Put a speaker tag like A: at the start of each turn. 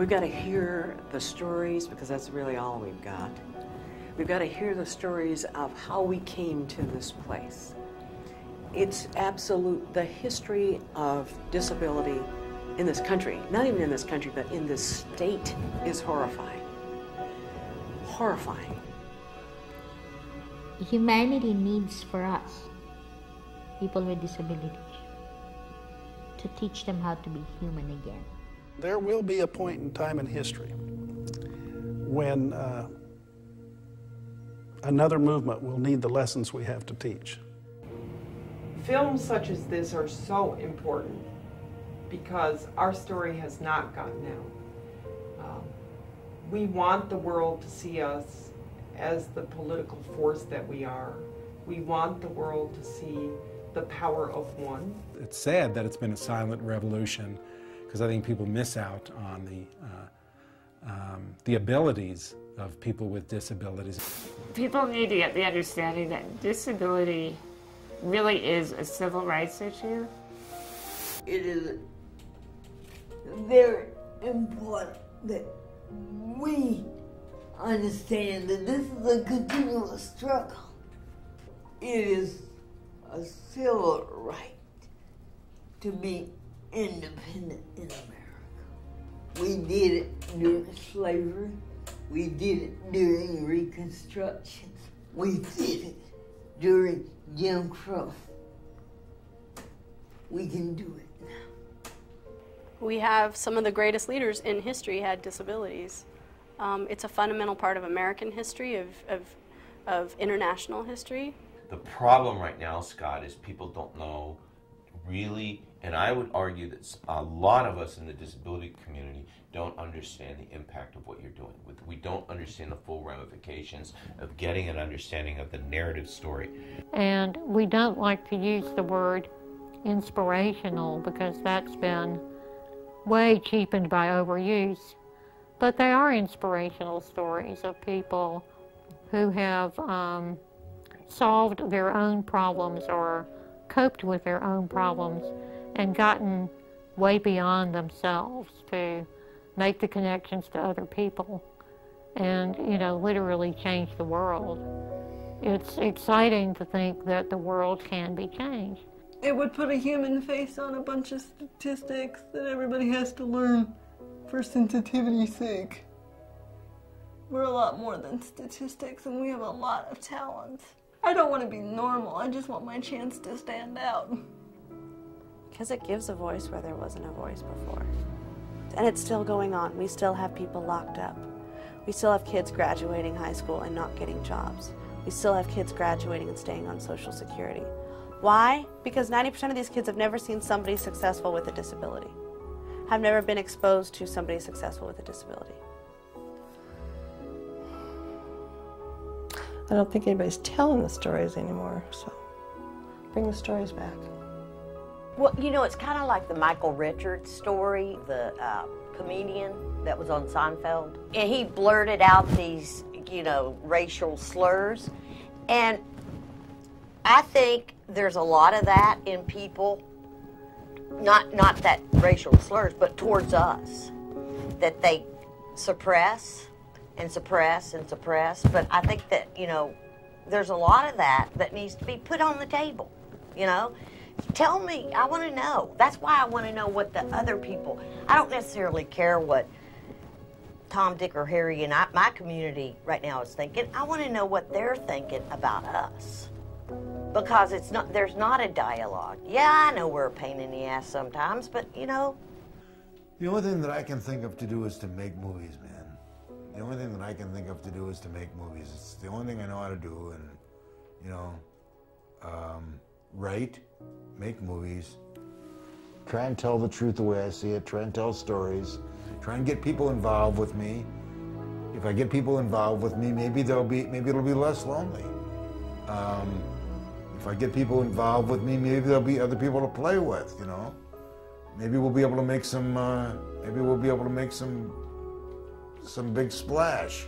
A: We've got to hear the stories, because that's really all we've got. We've got to hear the stories of how we came to this place. It's the history of disability in this country, not even in this country, but in this state, is horrifying. Horrifying.
B: Humanity needs for us, people with disabilities, to teach them how to be human again.
C: There will be a point in time in history when another movement will need the lessons we have to teach.
D: Films such as this are so important because our story has not gotten out. We want the world to see us as the political force that we are. We want the world to see the power of one.
E: It's sad that it's been a silent revolution, because I think people miss out on the abilities of people with disabilities.
F: People need to get the understanding that disability really is a civil rights issue.
G: It is very important that we understand that this is a continuous struggle. It is a civil right to be independent in America. We did it during slavery. We did it during Reconstruction. We did it during Jim Crow. We can do it now.
H: We have some of the greatest leaders in history had disabilities. It's a fundamental part of American history, of international history.
I: The problem right now, Scott, is people don't know really, and I would argue that a lot of us in the disability community don't understand the impact of what you're doing. We don't understand the full ramifications of getting an understanding of the narrative story.
J: And we don't like to use the word inspirational because that's been way cheapened by overuse. But they are inspirational stories of people who have solved their own problems or coped with their own problems and gotten way beyond themselves to make the connections to other people and, you know, literally change the world. It's exciting to think that the world can be changed.
K: It would put a human face on a bunch of statistics that everybody has to learn for sensitivity's sake. We're a lot more than statistics, and we have a lot of talents. I don't want to be normal, I just want my chance to stand out.
L: Because it gives a voice where there wasn't a voice before. And it's still going on. We still have people locked up. We still have kids graduating high school and not getting jobs. We still have kids graduating and staying on Social Security. Why? Because 90% of these kids have never seen somebody successful with a disability, have never been exposed to somebody successful with a disability.
M: I don't think anybody's telling the stories anymore, so bring the stories back.
N: Well, you know, it's kind of like the Michael Richards story, the comedian that was on Seinfeld. And he blurted out these, you know, racial slurs. And I think there's a lot of that in people, not that racial slurs, but towards us, that they suppress and suppress and suppress. But I think that, you know, there's a lot of that that needs to be put on the table, you know. Tell me, I want to know. That's why I want to know what the other people, I don't necessarily care what Tom, Dick, or Harry in my community right now is thinking. I want to know what they're thinking about us. Because there's not a dialogue. Yeah, I know we're a pain in the ass sometimes, but, you know.
O: The only thing that I can think of to do is to make movies, man. The only thing that I can think of to do is to make movies. It's the only thing I know how to do, and, you know, write, make movies, try and tell the truth the way I see it, try and tell stories, try and get people involved with me. If I get people involved with me, maybe it'll be less lonely. If I get people involved with me, maybe there'll be other people to play with, you know. Maybe we'll be able to make some big splash.